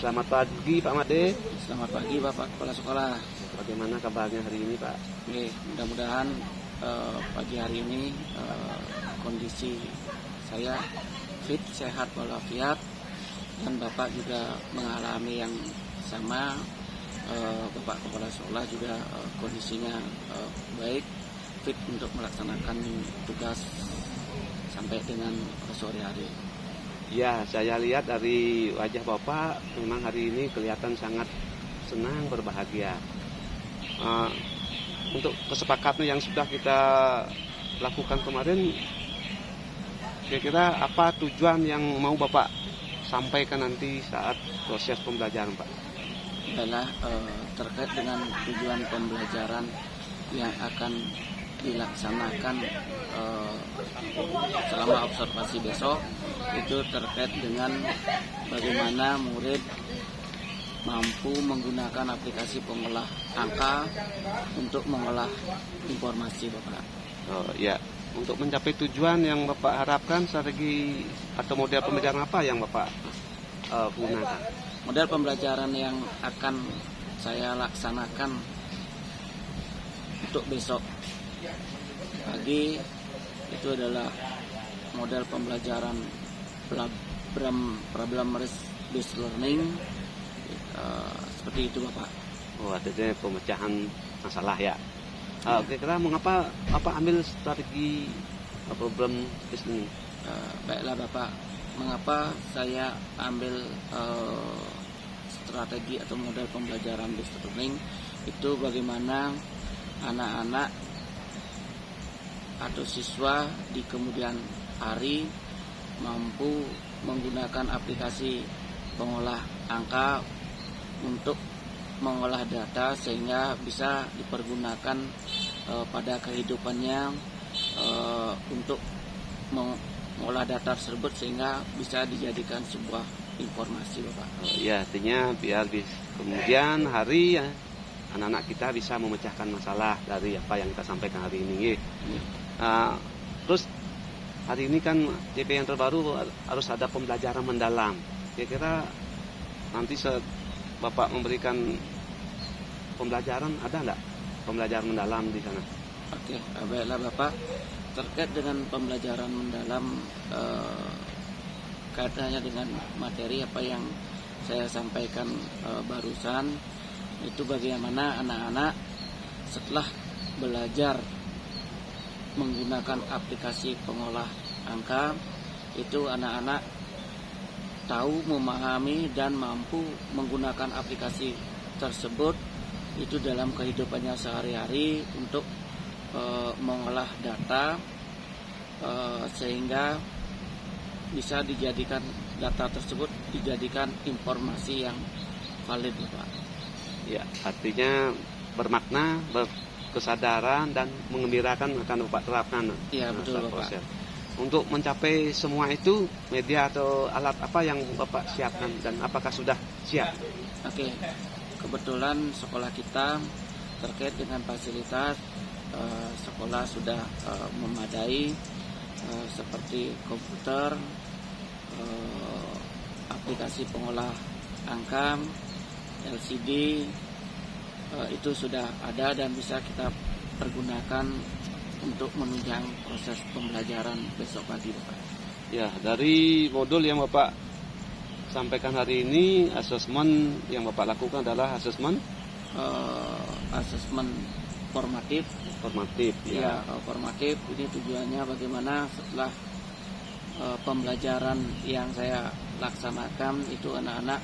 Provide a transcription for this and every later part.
Selamat pagi Pak Made. Selamat pagi Bapak Kepala Sekolah. Bagaimana kabarnya hari ini Pak? Oke, mudah-mudahan pagi hari ini kondisi saya fit, sehat walafiat, dan Bapak juga mengalami yang sama. Bapak Kepala Sekolah juga kondisinya baik, fit untuk melaksanakan tugas sampai dengan sore hari. Ya, saya lihat dari wajah Bapak memang hari ini kelihatan sangat senang, berbahagia. Untuk kesepakatan yang sudah kita lakukan kemarin, kira-kira apa tujuan yang mau Bapak sampaikan nanti saat proses pembelajaran Pak? Adalah terkait dengan tujuan pembelajaran yang akan dilaksanakan selama observasi besok, itu terkait dengan bagaimana murid mampu menggunakan aplikasi pengolah angka untuk mengolah informasi Bapak. Oh ya, untuk mencapai tujuan yang Bapak harapkan, strategi atau model pembelajaran apa yang Bapak gunakan? Model pembelajaran yang akan saya laksanakan untuk besok pagi itu adalah model pembelajaran problem based learning, seperti itu Bapak. Oh, artinya pemecahan masalah ya. Kira-kira mengapa Bapak ambil strategi problem based learning? Baiklah Bapak, mengapa saya ambil strategi atau model pembelajaran based learning itu, bagaimana anak-anak atau siswa di kemudian hari mampu menggunakan aplikasi pengolah angka untuk mengolah data sehingga bisa dipergunakan pada kehidupannya untuk mengolah data tersebut sehingga bisa dijadikan sebuah informasi Bapak. Ya, artinya biar kemudian hari ya, anak-anak kita bisa memecahkan masalah dari apa yang kita sampaikan hari ini. Terus hari ini kan JP yang terbaru harus ada pembelajaran mendalam. Kira-kira nanti Bapak memberikan pembelajaran, ada nggak pembelajaran mendalam di sana? Oke, baiklah Bapak. Terkait dengan pembelajaran mendalam, kaitannya dengan materi apa yang saya sampaikan barusan, itu bagaimana anak-anak setelah belajar menggunakan aplikasi pengolah angka, itu anak-anak tahu, memahami, dan mampu menggunakan aplikasi tersebut itu dalam kehidupannya sehari-hari untuk mengolah data sehingga bisa dijadikan data tersebut dijadikan informasi yang valid Bapak. Ya, artinya bermakna, berkesadaran, dan mengembirakan akan Bapak terapkan. Iya, betul Bapak. Proses. Untuk mencapai semua itu, media atau alat apa yang Bapak siapkan dan apakah sudah siap? Oke, kebetulan sekolah kita terkait dengan fasilitas sekolah sudah memadai, seperti komputer, aplikasi pengolah angka, LCD, itu sudah ada dan bisa kita pergunakan untuk menunjang proses pembelajaran besok pagi Bapak. Ya, dari modul yang Bapak sampaikan hari ini, asesmen yang Bapak lakukan adalah asesmen formatif. Ya. Formatif. Ini tujuannya bagaimana setelah pembelajaran yang saya laksanakan itu anak-anak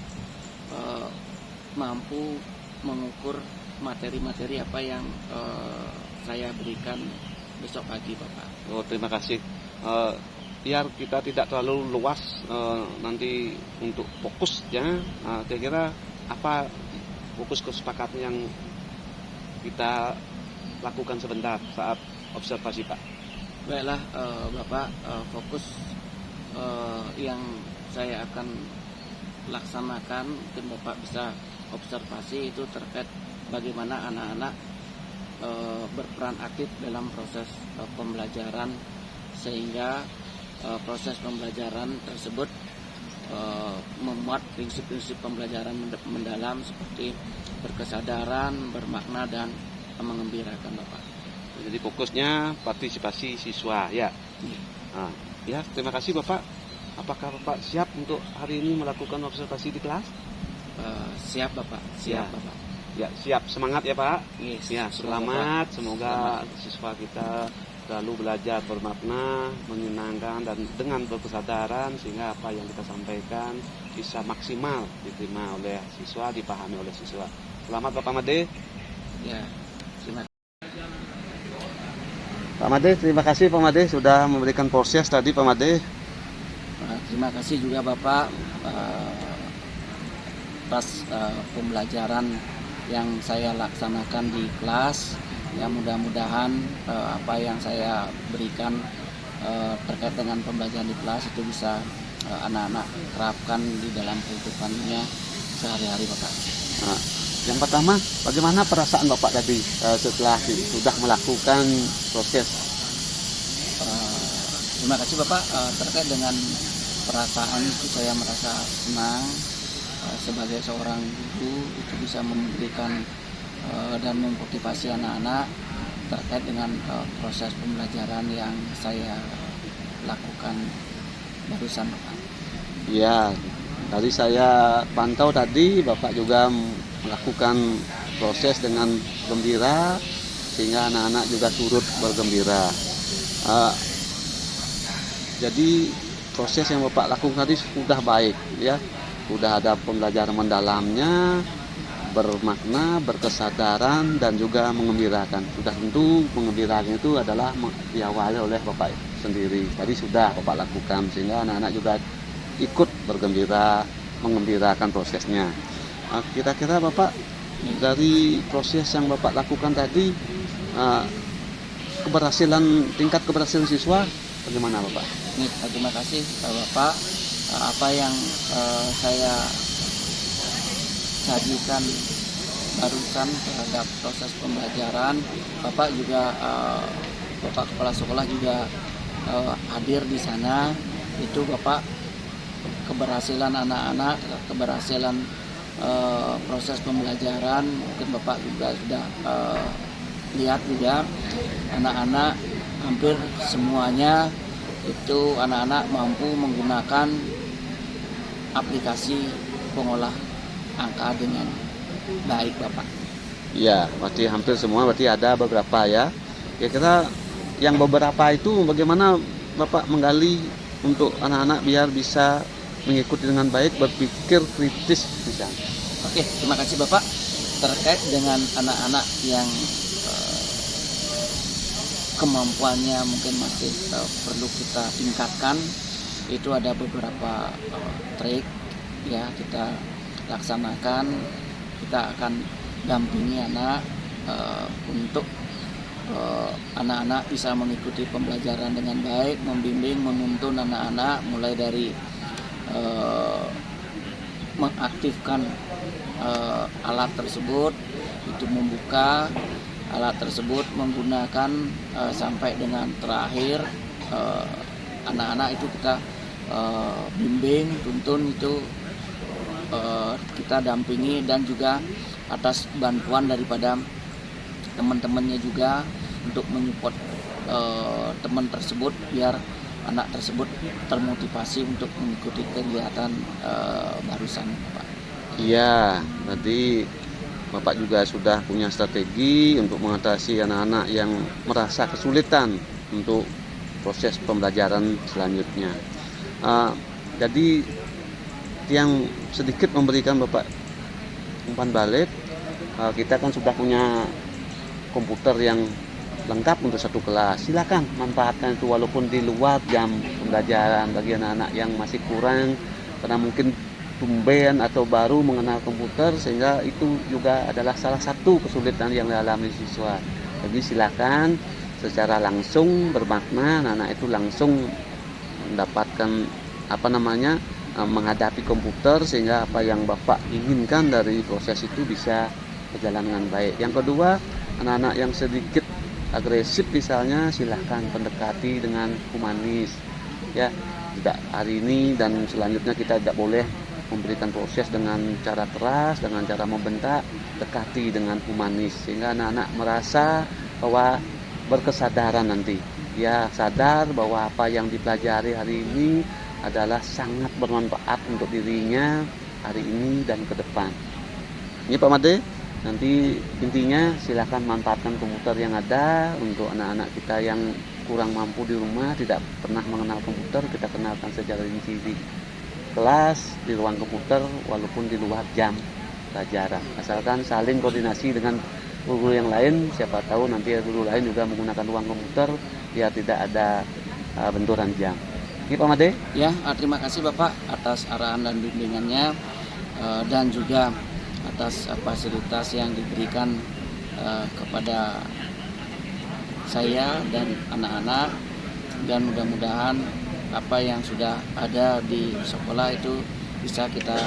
mampu mengukur materi-materi apa yang saya berikan besok pagi Bapak. Oh, terima kasih. Biar kita tidak terlalu luas nanti untuk fokusnya, kira-kira apa fokus kesepakatan yang kita lakukan sebentar saat observasi Pak? Baiklah Bapak, fokus yang saya akan laksanakan, mungkin Bapak bisa observasi, itu terkait bagaimana anak-anak berperan aktif dalam proses pembelajaran sehingga proses pembelajaran tersebut memuat prinsip-prinsip pembelajaran mendalam seperti berkesadaran, bermakna, dan mengembirakan Bapak. Jadi fokusnya partisipasi siswa ya. Nah, ya, terima kasih Bapak. Apakah Bapak siap untuk hari ini melakukan observasi di kelas? Siap Bapak, siap Ya. Bapak. Ya, siap. Semangat ya Pak. Yes, Ya, selamat. Semoga siswa kita selalu belajar bermakna, menyenangkan, dan dengan berkesadaran sehingga apa yang kita sampaikan bisa maksimal diterima oleh siswa, dipahami oleh siswa. Selamat Bapak Made. Ya, terima kasih. Pak Made, terima kasih Pak Made sudah memberikan proses tadi Pak Made. Terima kasih juga Bapak atas pembelajaran yang saya laksanakan di kelas. Ya, mudah-mudahan apa yang saya berikan terkait dengan pembelajaran di kelas itu bisa anak-anak terapkan di dalam kehidupannya sehari-hari Bapak. Nah, yang pertama, bagaimana perasaan Bapak tadi setelah sudah melakukan proses? Terima kasih Bapak. Terkait dengan perasaan itu saya merasa senang sebagai seorang guru itu bisa memberikan dan memotivasi anak-anak terkait dengan proses pembelajaran yang saya lakukan barusan Bapak. Ya, tadi saya pantau tadi Bapak juga melakukan proses dengan gembira sehingga anak-anak juga turut bergembira. Jadi proses yang Bapak lakukan tadi sudah baik ya, sudah ada pembelajaran mendalamnya, bermakna, berkesadaran, dan juga mengembirakan. Sudah tentu mengembirakan itu adalah diawali oleh Bapak sendiri. Tadi sudah Bapak lakukan sehingga anak-anak juga ikut bergembira, mengembirakan prosesnya. Kira-kira Bapak dari proses yang Bapak lakukan tadi, tingkat keberhasilan siswa bagaimana Bapak? Terima kasih Bapak. Apa yang saya sajikan barusan terhadap proses pembelajaran, Bapak juga Bapak Kepala Sekolah juga hadir di sana. Itu Bapak keberhasilan anak-anak, keberhasilan proses pembelajaran, mungkin Bapak juga sudah lihat juga anak-anak hampir semuanya itu anak-anak mampu menggunakan aplikasi pengolah angka dengan baik Bapak. Iya, berarti hampir semua, berarti ada beberapa ya. Kira-kira yang beberapa itu bagaimana Bapak menggali untuk anak-anak biar bisa mengikuti dengan baik, berpikir kritis misalnya. Oke, terima kasih Bapak. Terkait dengan anak-anak yang kemampuannya mungkin masih perlu kita tingkatkan, itu ada beberapa trik ya kita laksanakan. Kita akan dampingi anak untuk anak-anak bisa mengikuti pembelajaran dengan baik, membimbing, menuntun anak-anak mulai dari mengaktifkan alat tersebut, itu membuka alat tersebut menggunakan sampai dengan terakhir anak-anak itu kita bimbing, tuntun, itu kita dampingi, dan juga atas bantuan daripada teman-temannya juga untuk menyupport teman tersebut biar anak tersebut termotivasi untuk mengikuti kegiatan barusan Pak. Iya, berarti Bapak juga sudah punya strategi untuk mengatasi anak-anak yang merasa kesulitan untuk proses pembelajaran selanjutnya. Jadi yang sedikit memberikan Bapak umpan balik, kita kan sudah punya komputer yang lengkap untuk satu kelas. Silakan manfaatkan itu walaupun di luar jam pembelajaran bagi anak-anak yang masih kurang karena mungkin tumben atau baru mengenal komputer, sehingga itu juga adalah salah satu kesulitan yang dialami siswa. Jadi silakan secara langsung bermakna anak-anak itu langsung mendapatkan menghadapi komputer sehingga apa yang Bapak inginkan dari proses itu bisa berjalan dengan baik. Yang kedua, anak-anak yang sedikit agresif misalnya silahkan pendekati dengan humanis ya. tidak hari ini dan selanjutnya kita tidak boleh memberikan proses dengan cara keras, dengan cara membentak, dekati dengan humanis sehingga anak-anak merasa bahwa berkesadaran nanti. Ya sadar bahwa apa yang dipelajari hari ini adalah sangat bermanfaat untuk dirinya hari ini dan ke depan. Ini Pak Made, nanti intinya silakan manfaatkan komputer yang ada untuk anak-anak kita yang kurang mampu di rumah, tidak pernah mengenal komputer, kita kenalkan secara rinci di kelas, di ruang komputer, walaupun di luar jam pelajaran. Asalkan saling koordinasi dengan guru yang lain, siapa tahu nanti guru lain juga menggunakan ruang komputer, biar tidak ada benturan jam. Ini Pak Made? Ya, terima kasih Bapak atas arahan dan bimbingannya dan juga atas fasilitas yang diberikan kepada saya dan anak-anak, dan mudah-mudahan apa yang sudah ada di sekolah itu bisa kita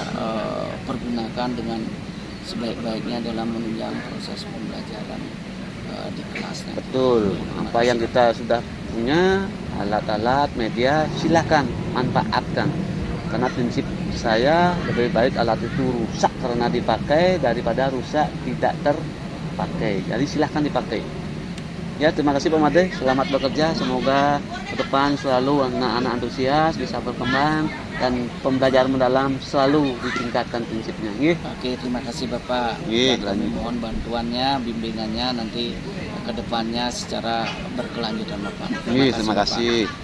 pergunakan dengan sebaik-baiknya dalam menunjang proses pembelajaran di kelas nanti. Betul, apa yang kita sudah punya, alat-alat, media, silakan manfaatkan. Karena prinsip saya lebih baik alat itu rusak karena dipakai daripada rusak tidak terpakai. Jadi silahkan dipakai. Ya, terima kasih Pak Made, selamat bekerja. Semoga ke depan selalu anak-anak antusias bisa berkembang dan pembelajaran mendalam selalu ditingkatkan prinsipnya. Oke, terima kasih Bapak. Dan kami mohon bantuannya, bimbingannya nanti ke depannya secara berkelanjutan Bapak. Terima kasih. Bapak.